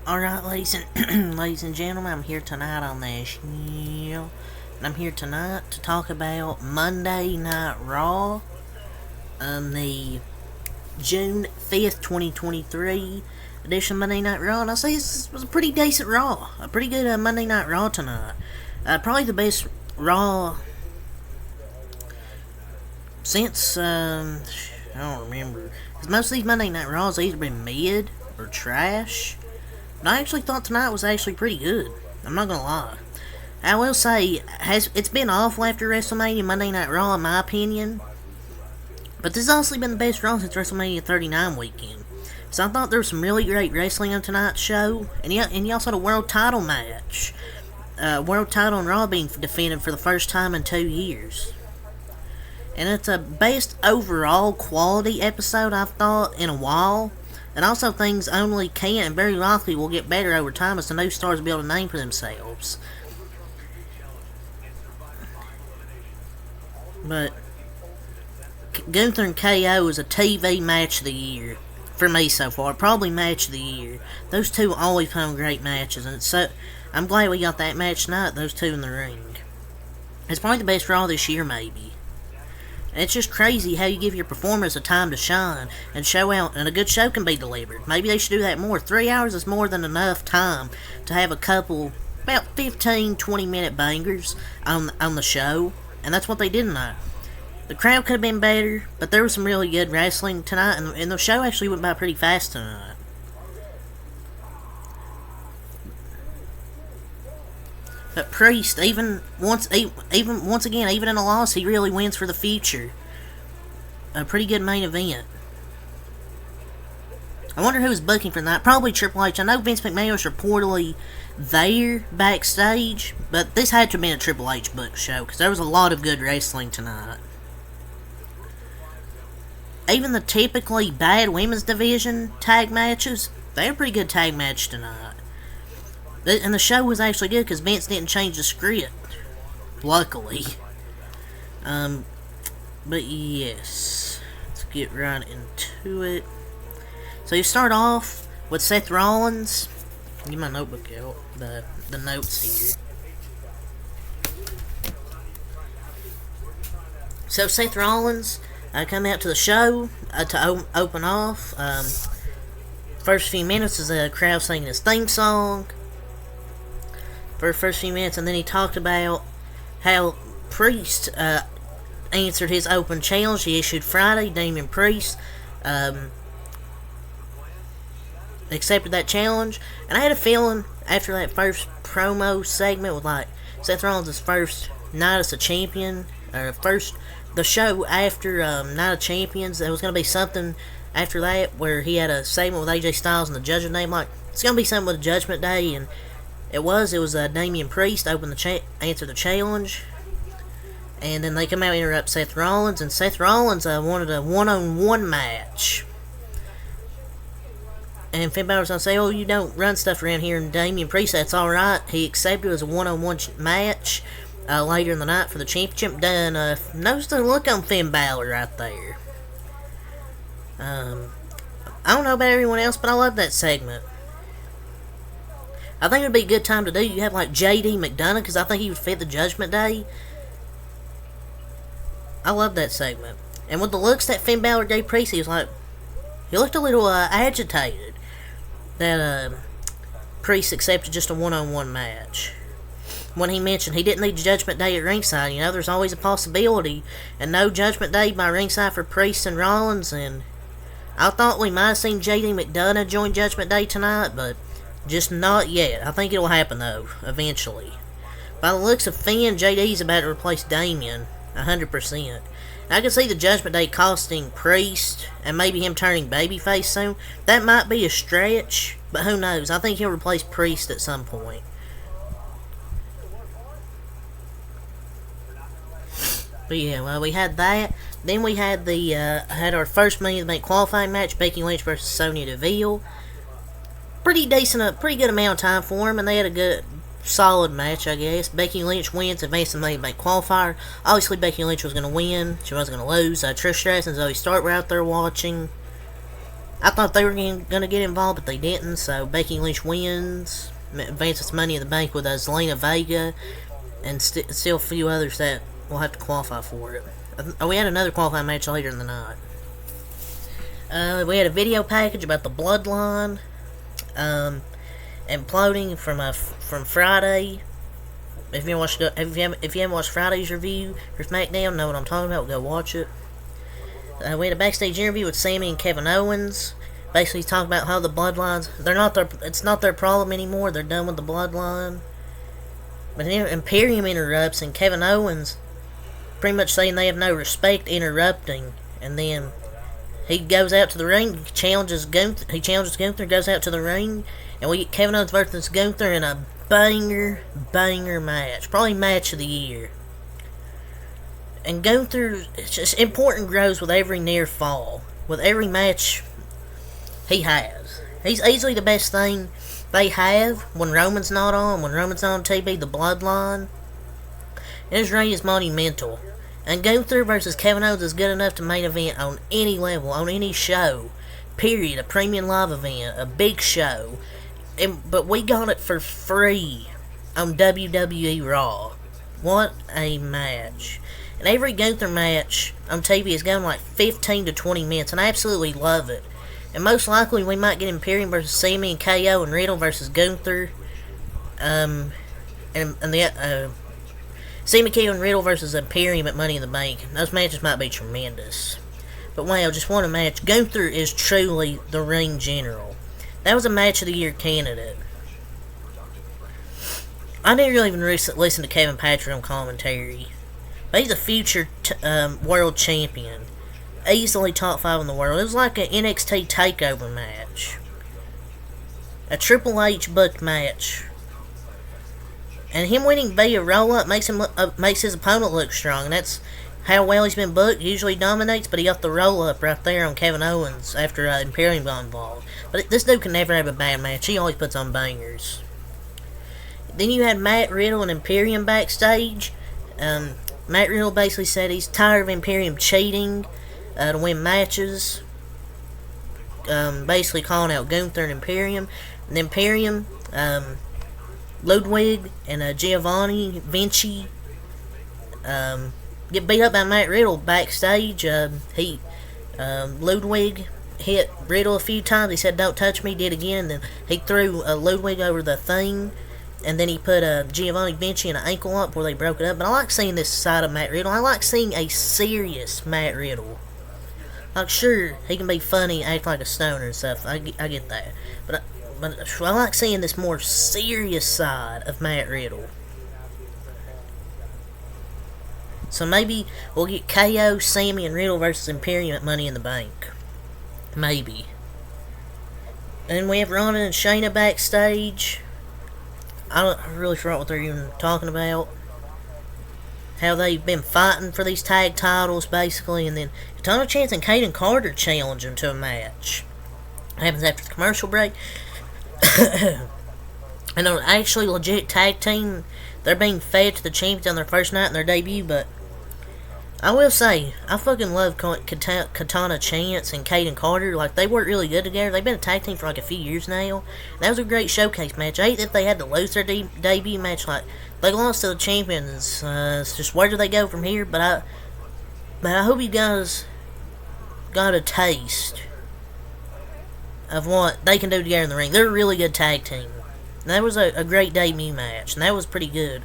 Alright, ladies and gentlemen, I'm here tonight on this show, and I'm here tonight to talk about Monday Night Raw, the June 5th, 2023 edition of Monday Night Raw, and I'll say this was a pretty decent Raw, a pretty good Monday Night Raw tonight. Probably the best Raw since, I don't remember, because most of these Monday Night Raws have either been mid or trash. But I actually thought tonight was actually pretty good. I'm not gonna lie. I will say, it's been awful after WrestleMania Monday Night Raw, in my opinion. But this has honestly been the best Raw since WrestleMania 39 weekend. So I thought there was some really great wrestling on tonight's show. And you also had a world title match. World title in Raw being defended for the first time in 2 years. And it's a best overall quality episode, I've thought, in a while. And also things only can and very likely will get better over time as the new stars build a name for themselves. But Gunther and KO is a TV match of the year for me so far. Probably match of the year. Those two always put on great matches, and I'm glad we got that match tonight, those two in the ring. It's probably the best Raw this year, maybe. And it's just crazy how you give your performers a time to shine and show out, and a good show can be delivered. Maybe they should do that more. 3 hours is more than enough time to have a couple, about 15, 20-minute bangers on the show, and that's what they did tonight. The crowd could have been better, but there was some really good wrestling tonight, and the show actually went by pretty fast tonight. But Priest, even once again, even in a loss, he really wins for the future. A pretty good main event. I wonder who was booking for that. Probably Triple H. I know Vince McMahon was reportedly there backstage, but this had to have been a Triple H book show because there was a lot of good wrestling tonight. Even the typically bad women's division tag matches, they were pretty good tag match tonight. And the show was actually good because Vince didn't change the script. Luckily. But yes. Let's get right into it. So you start off with Seth Rollins. Get my notebook out. The notes here. So Seth Rollins come out to the show to open off. First few minutes is the crowd singing his theme song. For the first few minutes, and then he talked about how Priest answered his open challenge he issued Friday. Damian Priest accepted that challenge, and I had a feeling after that first promo segment with like Seth Rollins' first night as a champion, or the show after Night of Champions, there was going to be something after that where he had a segment with AJ Styles and the Judgment Day. Like, it's going to be something with the Judgment Day, and It was Damian Priest answer the challenge, and then they come out and interrupt Seth Rollins, and Seth Rollins wanted a one-on-one match. And Finn Balor's gonna say, "Oh, you don't run stuff around here," and Damian Priest, that's alright. He accepted it as a one-on-one match later in the night for the championship. Notice the look on Finn Balor right there. I don't know about everyone else, but I love that segment. I think it would be a good time to do. You have like J.D. McDonough, because I think he would fit the Judgment Day. I love that segment. And with the looks that Finn Balor gave Priest, he looked a little agitated that Priest accepted just a one-on-one match. When he mentioned he didn't need Judgment Day at ringside, there's always a possibility, and no Judgment Day by ringside for Priest and Rollins, and I thought we might have seen J.D. McDonough join Judgment Day tonight, but just not yet. I think it'll happen, though, eventually. By the looks of Finn, JD's about to replace Damian, 100%. I can see the Judgment Day costing Priest, and maybe him turning babyface soon. That might be a stretch, but who knows? I think he'll replace Priest at some point. But yeah, well, we had that. Then we had had our first Money in the Bank qualifying match, Becky Lynch versus Sonya Deville. Pretty good amount of time for him, and they had a good, solid match, I guess. Becky Lynch wins, advances to the Money in the Bank qualifier. Obviously, Becky Lynch was going to win. She wasn't going to lose. Trish Stratus and Zoe Stark were out there watching. I thought they were going to get involved, but they didn't. So Becky Lynch wins, advances Money in the Bank with Zelina Vega, and still a few others that will have to qualify for it. We had another qualifying match later in the night. We had a video package about the Bloodline imploding from Friday. If you haven't watched Friday's review for SmackDown, know what I'm talking about. Go watch it. We had a backstage interview with Sami and Kevin Owens. Basically, talking about how the Bloodlines, it's not their problem anymore. They're done with the Bloodline. But then Imperium interrupts, and Kevin Owens pretty much saying they have no respect, interrupting. And then he goes out to the ring, challenges Gunther, goes out to the ring, and we get Kevin Owens versus Gunther in a banger match. Probably match of the year. And Gunther, it's just important grows with every near fall. With every match he has. He's easily the best thing they have when Roman's not on. When Roman's on TV, the Bloodline. And his reign is monumental. And Gunther versus Kevin Owens is good enough to main event on any level, on any show. Period. A premium live event. A big show. But we got it for free on WWE Raw. What a match. And every Gunther match on TV is going like 15 to 20 minutes, and I absolutely love it. And most likely we might get Imperium versus Sami and KO and Riddle versus Gunther. And the Sami, KO, and Riddle versus Imperium at Money in the Bank. Those matches might be tremendous. But wow, just what a match. Gunther is truly the ring general. That was a match of the year candidate. I didn't really even listen to Kevin Patrick on commentary. But he's a future world champion. Easily top 5 in the world. It was like an NXT takeover match. A Triple H booked match. And him winning via roll-up makes his opponent look strong. And that's how well he's been booked. He usually dominates, but he got the roll-up right there on Kevin Owens after Imperium got involved. But this dude can never have a bad match. He always puts on bangers. Then you had Matt Riddle and Imperium backstage. Matt Riddle basically said he's tired of Imperium cheating to win matches. Basically calling out Gunther and Imperium. And Imperium, Ludwig and Giovanni Vinci get beat up by Matt Riddle backstage. Ludwig hit Riddle a few times. He said, "Don't touch me," did again. And then he threw Ludwig over the thing. And then he put Giovanni Vinci in an ankle up where they broke it up. But I like seeing this side of Matt Riddle. I like seeing a serious Matt Riddle. Like, sure, he can be funny, act like a stoner and stuff. I get that. But I like seeing this more serious side of Matt Riddle. So maybe we'll get KO, Sami, and Riddle versus Imperium at Money in the Bank. Maybe. And we have Ronda and Shayna backstage. I really forgot what they're even talking about. How they've been fighting for these tag titles, basically, and then Katana Chance and Kaden Carter challenge them to a match. It happens after the commercial break. And an actually legit tag team, they're being fed to the champions on their first night in their debut, but I will say, I fucking love Katana Chance and Kaden Carter. Like, they work really good together. They've been a tag team for like a few years now. That was a great showcase match. I hate that they had to lose their debut match. Like, they lost to the champions. It's just, where do they go from here? But I hope you guys got a taste of what they can do together in the ring. They're a really good tag team. And that was a great debut match, and that was pretty good.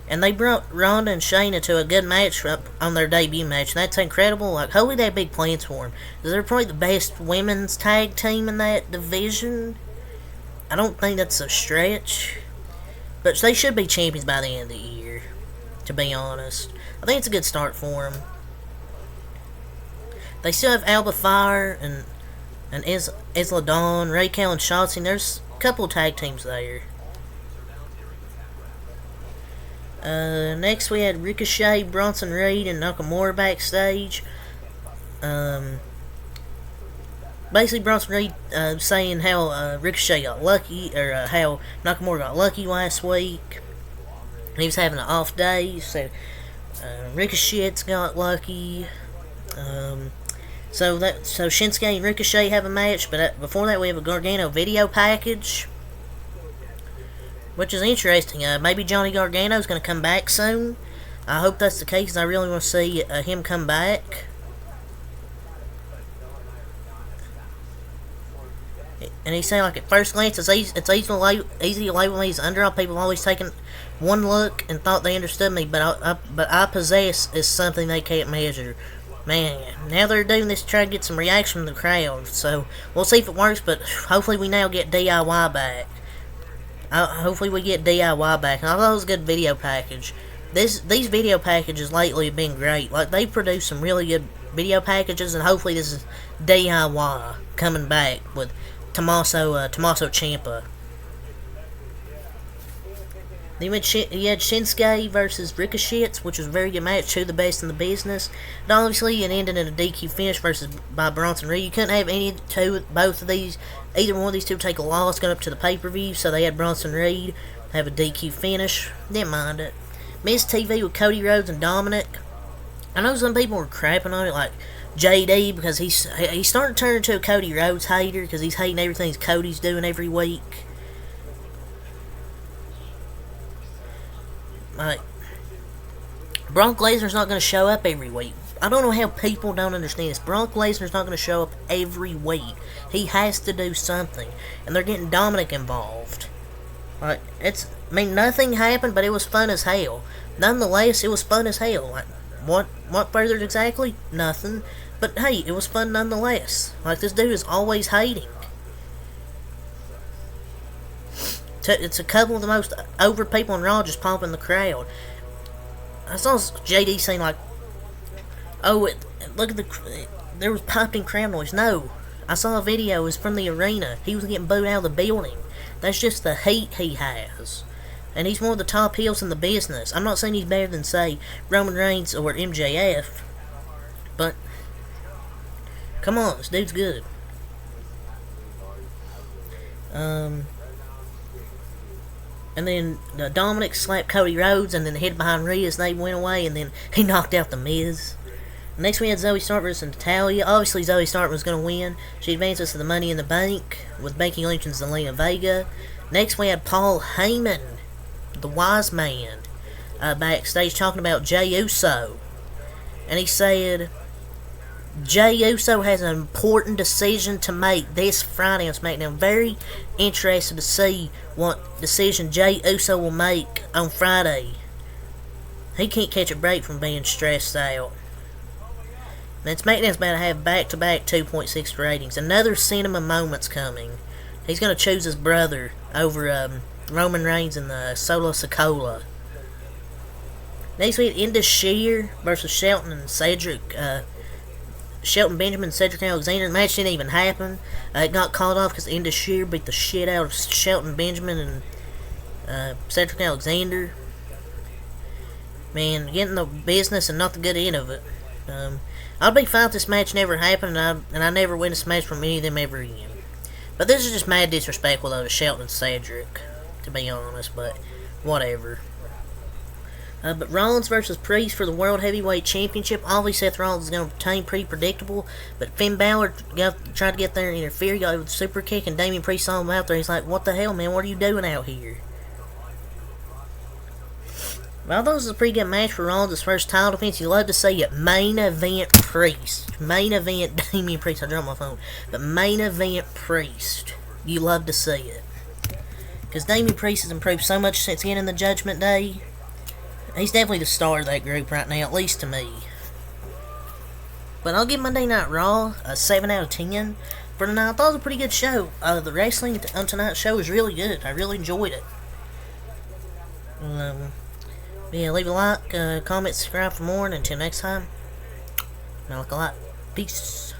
And they brought Ronda and Shayna to a good match on their debut match, and that's incredible. Like, hopefully they have big plans for them. They're probably the best women's tag team in that division. I don't think that's a stretch. But they should be champions by the end of the year, to be honest. I think it's a good start for them. They still have Alba Fire and Isla Dawn, Raquel and Shotzi. There's a couple of tag teams there. Next we had Ricochet, Bronson Reed, and Nakamura backstage. Basically Bronson Reed saying how Ricochet got lucky, or how Nakamura got lucky last week. He was having an off day, so Ricochet's got lucky. So Shinsuke and Ricochet have a match, but before that we have a Gargano video package, which is interesting. Maybe Johnny Gargano's going to come back soon. I hope that's the case. I really want to see him come back. And he's saying, like, at first glance, it's easy to label me as underdog. People have always taken one look and thought they understood me, but I possess is something they can't measure. Man, now they're doing this to try to get some reaction from the crowd. So we'll see if it works, but hopefully we now get DIY back. Hopefully we get DIY back. I thought it was a good video package. These video packages lately have been great. Like, they produce some really good video packages, and hopefully this is DIY coming back with Tommaso Ciampa. Then you had Shinsuke versus Ricochet, which was a very good match, two of the best in the business. And obviously, it ended in a DQ finish by Bronson Reed. You couldn't have either one of these two take a loss going up to the pay-per-view, so they had Bronson Reed have a DQ finish. Didn't mind it. Mitb with Cody Rhodes and Dominic. I know some people were crapping on it, like JD, because he's starting to turn into a Cody Rhodes hater, because he's hating everything Cody's doing every week. Like, Brock Lesnar's not going to show up every week. I don't know how people don't understand this. Brock Lesnar's not going to show up every week. He has to do something. And they're getting Dominic involved. Like, nothing happened, but it was fun as hell. Nonetheless, it was fun as hell. Like, what further exactly? Nothing. But hey, it was fun nonetheless. Like, this dude is always hating. It's a couple of the most over people in Raw just pumping the crowd. I saw JD saying, like, oh, look at there was popping crowd noise. No, I saw a video. It was from the arena. He was getting booed out of the building. That's just the heat he has. And he's one of the top heels in the business. I'm not saying he's better than, say, Roman Reigns or MJF. But, come on, this dude's good. And then Dominic slapped Cody Rhodes and then hid behind Rhea as they went away, and then he knocked out the Miz. Next we had Zoe Stark versus Natalya. Obviously Zoe Stark was going to win. She advances to the Money in the Bank with Becky Lynch and Zelina Vega. Next we had Paul Heyman, the wise man, backstage talking about Jey Uso. And he said, Jey Uso has an important decision to make this Friday on SmackDown. I'm very interested to see what decision Jey Uso will make on Friday. He can't catch a break from being stressed out. Then SmackDown's about to have back-to-back 2.6 ratings. Another cinema moment's coming. He's going to choose his brother over Roman Reigns and Solo Sikoa. Next we had Indus Sher versus Shelton and Cedric. Shelton Benjamin and Cedric Alexander. The match didn't even happen. It got called off because Indus Sher beat the shit out of Shelton Benjamin and Cedric Alexander. Man, getting the business and not the good end of it. I'd be fine if this match never happened, and I never witnessed a match from any of them ever again. But this is just mad disrespectful, though, to Shelton and Cedric, to be honest, but whatever. But Rollins versus Priest for the World Heavyweight Championship. Obviously, Seth Rollins is going to retain, pretty predictable. But Finn Balor tried to get there and interfere. He got with a super kick, and Damian Priest saw him out there. He's like, what the hell, man? What are you doing out here? Well, I thought it was a pretty good match for Rollins' first title defense. You love to see it. Main event Priest. Main event Damian Priest. I dropped my phone. But main event Priest. You love to see it. Because Damian Priest has improved so much since getting the Judgment Day. He's definitely the star of that group right now, at least to me. But I'll give Monday Night Raw a 7 out of 10. For tonight, I thought it was a pretty good show. The wrestling on tonight's show was really good. I really enjoyed it. Yeah, leave a like, comment, subscribe for more, and until next time, I like a lot. Peace.